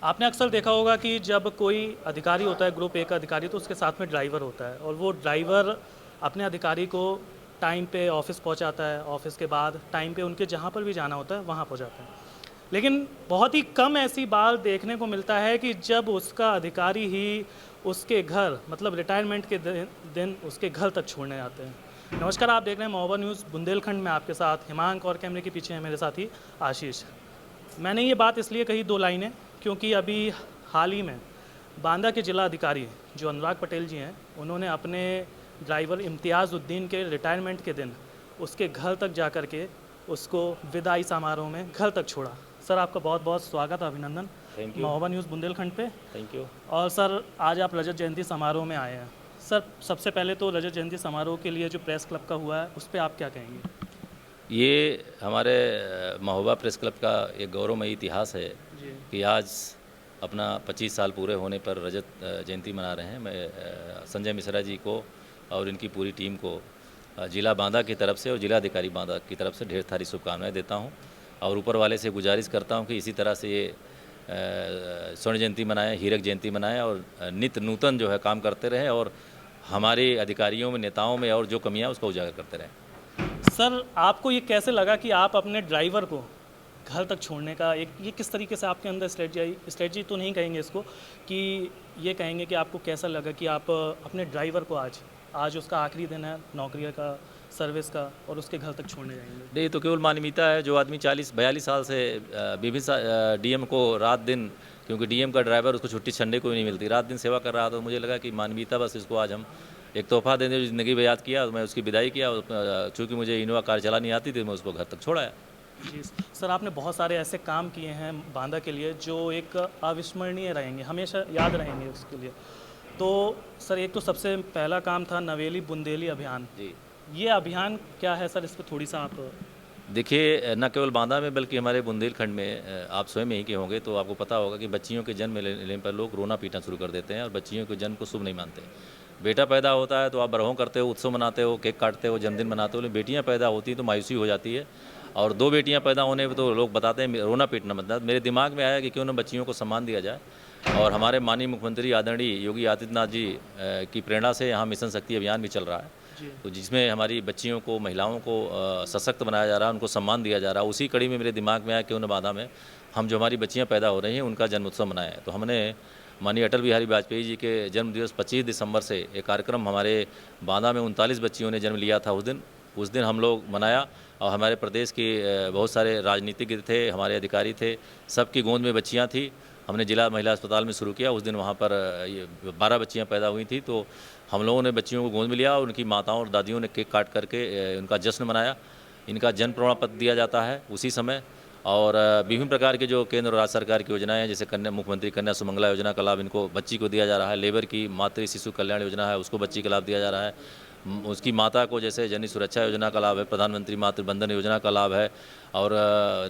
आपने अक्सर देखा होगा कि जब कोई अधिकारी होता है, ग्रुप ए का अधिकारी, तो उसके साथ में ड्राइवर होता है और वो ड्राइवर अपने अधिकारी को टाइम पे ऑफिस पहुंचाता है, ऑफिस के बाद टाइम पे उनके जहां पर भी जाना होता है वहां पहुंचाता है। लेकिन बहुत ही कम ऐसी बार देखने को मिलता है कि जब उसका अधिकारी ही उसके घर, मतलब रिटायरमेंट के दिन उसके घर तक छोड़ने जाते हैं। नमस्कार, आप देख रहे हैं महोबा न्यूज़ बुंदेलखंड में, आपके साथ हिमांक, और कैमरे के पीछे है मेरे साथी आशीष। मैंने ये बात इसलिए कही दो लाइनें, क्योंकि अभी हाल ही में बांदा के जिला अधिकारी जो अनुराग पटेल जी हैं, उन्होंने अपने ड्राइवर इम्तियाज़ उद्दीन के रिटायरमेंट के दिन उसके घर तक जा कर के उसको विदाई समारोह में घर तक छोड़ा। सर, आपका बहुत बहुत स्वागत है, अभिनंदन thank you. Mahoba news Bundelkhand पे। Thank you. और सर, आज आप रजत जयंती समारोह में आए हैं। सर, सबसे पहले तो रजत जयंती समारोह के लिए जो प्रेस क्लब का हुआ है उस पर आप क्या कहेंगे? ये हमारे महोबा प्रेस क्लब का एक गौरवमयी इतिहास है जी कि आज अपना 25 साल पूरे होने पर रजत जयंती मना रहे हैं। मैं संजय मिश्रा जी को और इनकी पूरी टीम को जिला बांदा की तरफ से और जिलाधिकारी बांदा की तरफ से ढेर सारी शुभकामनाएं देता हूं और ऊपर वाले से गुजारिश करता हूं कि इसी तरह से ये स्वर्ण जयंती मनाएं, हीरक जयंती मनाएं और नित्य नूतन जो है काम करते रहें और हमारे अधिकारियों में, नेताओं में और जो कमियां उसको उजागर करते रहें। सर, आपको ये कैसे लगा कि आप अपने ड्राइवर को घर तक छोड़ने का एक, ये किस तरीके से आपके अंदर स्ट्रेटजी तो नहीं कहेंगे इसको, कि ये कहेंगे कि आपको कैसा लगा कि आप अपने ड्राइवर को आज उसका आखिरी दिन है नौकरी का, सर्विस का, और उसके घर तक छोड़ने जाएंगे? नहीं, तो केवल मानवीयता है। जो आदमी 40-42 साल से विभिन्न डीएम को रात दिन, क्योंकि डीएम का ड्राइवर उसको छुट्टी संडे को भी नहीं मिलती, रात दिन सेवा कर रहा था। तो मुझे लगा कि मानवीयता, बस इसको आज हम एक तोहफा देने जो ज़िंदगी में याद किया। मैं उसकी विदाई किया। चूँकि मुझे इनोवा कार चलानी आती थी, मैं उसको घर तक छोड़ाया। जी सर, आपने बहुत सारे ऐसे काम किए हैं बांदा के लिए जो एक अविस्मरणीय रहेंगे, हमेशा याद रहेंगे उसके लिए। तो सर, एक तो सबसे पहला काम था नवेली बुंदेली अभियान। जी, ये अभियान क्या है सर, इस पर थोड़ी सा आप। देखिए, न केवल बांदा में बल्कि हमारे बुंदेलखंड में आप स्वयं यहीं के होंगे तो आपको पता होगा कि बच्चियों के जन्म लेने पर लोग रोना पीटना शुरू कर देते हैं और बच्चियों के जन्म को शुभ नहीं मानते। बेटा पैदा होता है तो आप बरहों करते हो, उत्सव मनाते हो, केक काटते हो, जन्मदिन मनाते हो। लेकिन बेटियां पैदा होती हैं तो मायूसी हो जाती है और 2 बेटियां पैदा होने पर तो लोग बताते हैं रोना पीटना मतलब। मेरे दिमाग में आया कि क्यों न बच्चियों को सम्मान दिया जाए और हमारे माननीय मुख्यमंत्री आदरणीय योगी आदित्यनाथ जी की प्रेरणा से यहाँ मिशन शक्ति अभियान भी चल रहा है, तो जिसमें हमारी बच्चियों को, महिलाओं को सशक्त बनाया जा रहा है, उनको सम्मान दिया जा रहा है। उसी कड़ी में मेरे दिमाग में आया क्यों न बांदा में हम जो हमारी बच्चियां पैदा हो रही हैं उनका जन्मोत्सव मनाएं। तो हमने माननीय अटल बिहारी वाजपेयी जी के जन्म दिवस 25 दिसंबर से एक कार्यक्रम हमारे बांदा में 39 बच्चियों ने जन्म लिया था। उस दिन हम लोग मनाया और हमारे प्रदेश के बहुत सारे राजनीतिज्ञ थे, हमारे अधिकारी थे, सबकी गोद में बच्चियाँ थी। हमने जिला महिला अस्पताल में शुरू किया। उस दिन वहाँ पर ये 12 बच्चियाँ पैदा हुई थी। तो हम लोगों ने बच्चियों को गोद में लिया और उनकी माताओं और दादियों ने केक काट करके उनका जश्न मनाया। इनका जन्म प्रमाण पत्र दिया जाता है उसी समय। और विभिन्न प्रकार के जो केंद्र और राज्य सरकार की योजनाएं हैं, जैसे मुख्यमंत्री कन्या सुमंगला योजना का लाभ इनको बच्ची को दिया जा रहा है। लेबर की मातृ शिशु कल्याण योजना है, उसको बच्ची का लाभ दिया जा रहा है। उसकी माता को जैसे जननी सुरक्षा योजना का लाभ है, प्रधानमंत्री मातृ बंधन योजना का लाभ है और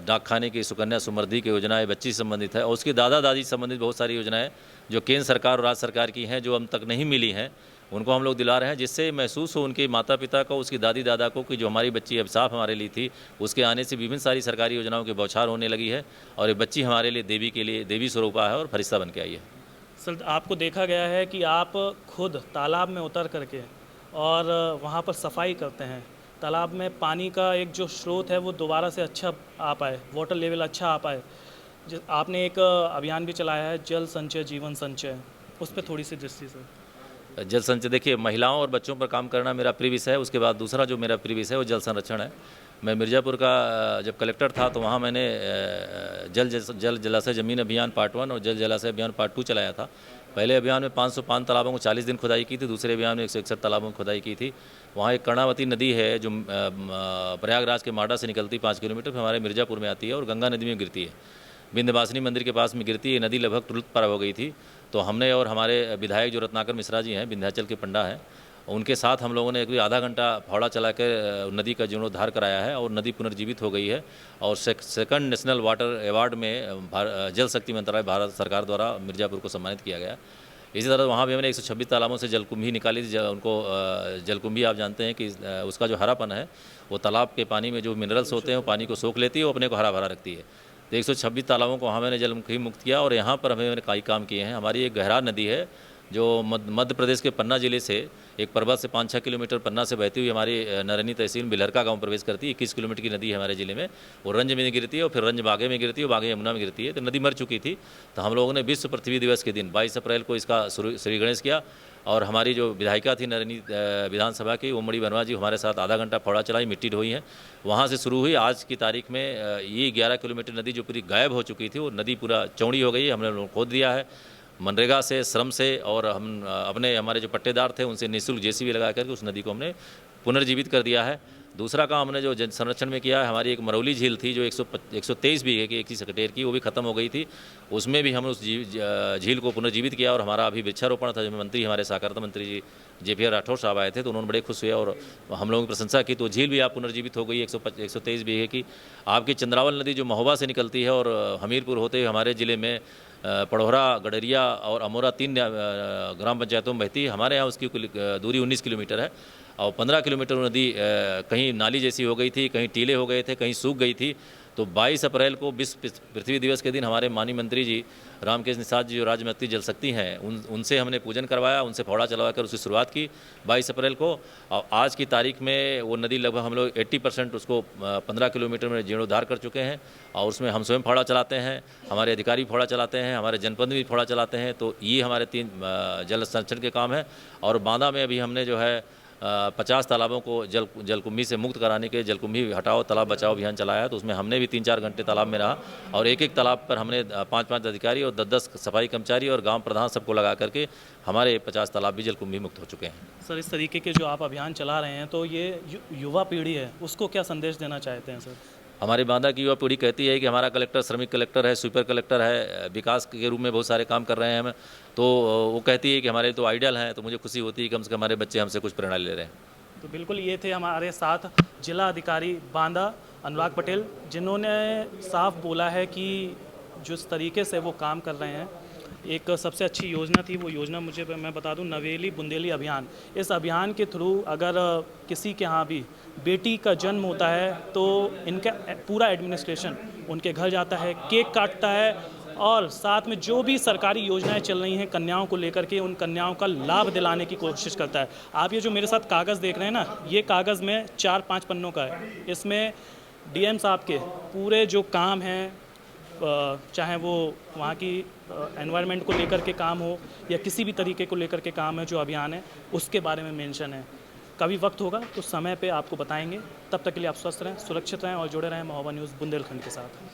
डाकखाने की सुकन्या समृद्धि की योजनाएं बच्ची से संबंधित है और उसके दादा दादी से संबंधित बहुत सारी योजनाएं जो केंद्र सरकार और राज्य सरकार की हैं, जो हम तक नहीं मिली हैं, उनको हम लोग दिला रहे हैं, जिससे महसूस हो उनके माता पिता को, उसकी दादी दादा को कि जो हमारी बच्ची अभिशाप हमारे लिए थी, उसके आने से विभिन्न सारी सरकारी योजनाओं की बौछार होने लगी है और ये बच्ची हमारे लिए देवी के लिए देवी स्वरूपा है और फरिश्ता बन के आई है। सर, आपको देखा गया है कि आप खुद तालाब में उतर करके और वहाँ पर सफाई करते हैं। तालाब में पानी का एक जो स्रोत है वो दोबारा से अच्छा आ पाए, वाटर लेवल अच्छा आ पाए। आपने एक अभियान भी चलाया है, जल संचय जीवन संचय, उस पर थोड़ी सी दृष्टि से। जल संचय, देखिए, महिलाओं और बच्चों पर काम करना मेरा प्रिय विषय है। उसके बाद दूसरा जो मेरा प्रिय विषय है वो जल संरक्षण है। मैं मिर्ज़ापुर का जब कलेक्टर था तो वहाँ मैंने जल जलाशय जमीन अभियान पार्ट 1 और जल जलाशय अभियान पार्ट 2 चलाया था। पहले अभियान में 505 तालाबों को 40 दिन खुदाई की थी, दूसरे अभियान में 161 तालाबों को खुदाई की थी। वहाँ एक कर्णावती नदी है जो प्रयागराज के माडा से निकलती 5 किलोमीटर, फिर हमारे मिर्ज़ापुर में आती है और गंगा नदी में गिरती है, विंध्यवासिनी मंदिर के पास में गिरती है। नदी लगभग तुरंत पार हो गई थी। तो हमने और हमारे विधायक जो रत्नाकर मिश्रा जी हैं, विंध्याचल के पंडा हैं, उनके साथ हम लोगों ने एक आधा घंटा फावड़ा चला कर नदी का जीर्णोद्धार कराया है और नदी पुनर्जीवित हो गई है और सेकंड नेशनल वाटर अवार्ड में जल शक्ति मंत्रालय भारत सरकार द्वारा मिर्ज़ापुर को सम्मानित किया गया। इसी तरह वहाँ भी हमने 126 तालाबों से जलकुंभी निकाली थी। उनको जलकुंभी आप जानते हैं कि उसका जो हरापन है वो तालाब के पानी में जो मिनरल्स होते हैं वो पानी को सोख लेती है और अपने को हरा भरा रखती है। तो 126 तालाबों को वहाँ मैंने जलमुखी मुक्त किया और यहाँ पर हमें मैंने कई काम किए हैं। हमारी एक गहरा नदी है जो मध्य प्रदेश के पन्ना जिले से एक पर्वत से 5-6 किलोमीटर पन्ना से बहती हुई हमारी नरनी तहसील बिलहरका गांव प्रवेश करती है। 21 किलोमीटर की नदी है हमारे ज़िले में। वो रंज में गिरती है और फिर रंज बागे में गिरती है और बागे यमुना में गिरती है। तो नदी मर चुकी थी, तो हम लोगों ने विश्व पृथ्वी दिवस के दिन 22 अप्रैल को इसका श्री गणेश किया। और हमारी जो विधायिका थी नरनी विधानसभा की ओमड़ी बनवा जी हमारे साथ आधा घंटा फावड़ा चलाई, मिट्टी ढोई है। वहाँ से शुरू हुई। आज की तारीख में ये 11 किलोमीटर नदी जो पूरी गायब हो चुकी थी, वो नदी पूरा चौड़ी हो गई है। हमने लोग खोद दिया है मनरेगा से, श्रम से, और हम हमारे जो पट्टेदार थे उनसे निःशुल्क जेसीबी लगा करके उस नदी को हमने पुनर्जीवित कर दिया है। दूसरा काम हमने जो जल संरक्षण में किया है, हमारी एक मरौली झील थी जो 123 बीघे की 21 हेक्टेयर की, वो भी ख़त्म हो गई थी। उसमें भी हमने उस झील को पुनर्जीवित किया। और हमारा अभी वृक्षारोपण था, जो मंत्री हमारे सहकारिता मंत्री जी JPR राठौर साहब आए थे, तो उन्होंने बड़े खुश हुए और हम लोगों की प्रशंसा की। तो झील भी आप पुनर्जीवित हो गई 123 बीघे की। आपकी चंद्रावल नदी जो महोबा से निकलती है और हमीरपुर होते हुए हमारे ज़िले में पड़ोहरा, गडरिया और अमोरा 3 ग्राम पंचायतों में बहती है। हमारे यहाँ उसकी दूरी 19 किलोमीटर है और 15 किलोमीटर नदी कहीं नाली जैसी हो गई थी, कहीं टीले हो गए थे, कहीं सूख गई थी। तो 22 अप्रैल को विश्व पृथ्वी दिवस के दिन हमारे माननीय मंत्री जी रामकेश निषाद जी जो राज्य मंत्री जल शक्ति हैं, उनसे हमने पूजन करवाया, उनसे फावड़ा चलवा कर उसकी शुरुआत की 22 अप्रैल को। और आज की तारीख में वो नदी लगभग हम लोग 80% उसको 15 किलोमीटर में जीर्णोद्धार कर चुके हैं। और उसमें हम स्वयं फावड़ा चलाते हैं, हमारे अधिकारी फावड़ा चलाते हैं, हमारे जनपद में भी फावड़ा चलाते हैं। तो ये हमारे 3 जल संरक्षण के काम है। और बांदा में अभी हमने जो है 50 तालाबों को जलकुंभी से मुक्त कराने के जलकुंभी हटाओ तालाब बचाओ अभियान चलाया है। तो उसमें हमने भी 3-4 घंटे तालाब में रहा और एक तालाब पर हमने 5-5 अधिकारी और 10-10 सफाई कर्मचारी और गांव प्रधान सबको लगा करके हमारे 50 तालाब भी जलकुंभी मुक्त हो चुके हैं। सर, इस तरीके के जो आप अभियान चला रहे हैं, तो ये युवा पीढ़ी है, उसको क्या संदेश देना चाहते हैं सर? हमारी बांदा की युवा पीढ़ी कहती है कि हमारा कलेक्टर श्रमिक कलेक्टर है, स्वीपर कलेक्टर है, विकास के रूप में बहुत सारे काम कर रहे हैं हम। तो वो कहती है कि हमारे तो आइडियल हैं। तो मुझे खुशी होती है कि कम से कम हमारे बच्चे हमसे कुछ प्रेरणा ले रहे हैं। तो बिल्कुल, ये थे हमारे साथ जिला अधिकारी बांदा अनुराग पटेल, जिन्होंने साफ बोला है कि जिस तरीके से वो काम कर रहे हैं, एक सबसे अच्छी योजना थी वो योजना मैं बता दूं, नवेली बुंदेली अभियान। इस अभियान के थ्रू अगर किसी के यहाँ भी बेटी का जन्म होता है तो इनका पूरा एडमिनिस्ट्रेशन उनके घर जाता है, केक काटता है और साथ में जो भी सरकारी योजनाएं चल रही हैं कन्याओं को लेकर के, उन कन्याओं का लाभ दिलाने की कोशिश करता है। आप ये जो मेरे साथ कागज़ देख रहे हैं ना, ये कागज़ में 4-5 पन्नों का है। इसमें DM साहब के पूरे जो काम हैं, चाहे वो वहाँ की एनवायरनमेंट को लेकर के काम हो या किसी भी तरीके को लेकर के काम है, जो अभियान है उसके बारे में मेंशन है। कभी वक्त होगा तो समय पे आपको बताएंगे। तब तक के लिए आप स्वस्थ रहें, सुरक्षित रहें और जुड़े रहें महोबा न्यूज़ बुंदेलखंड के साथ।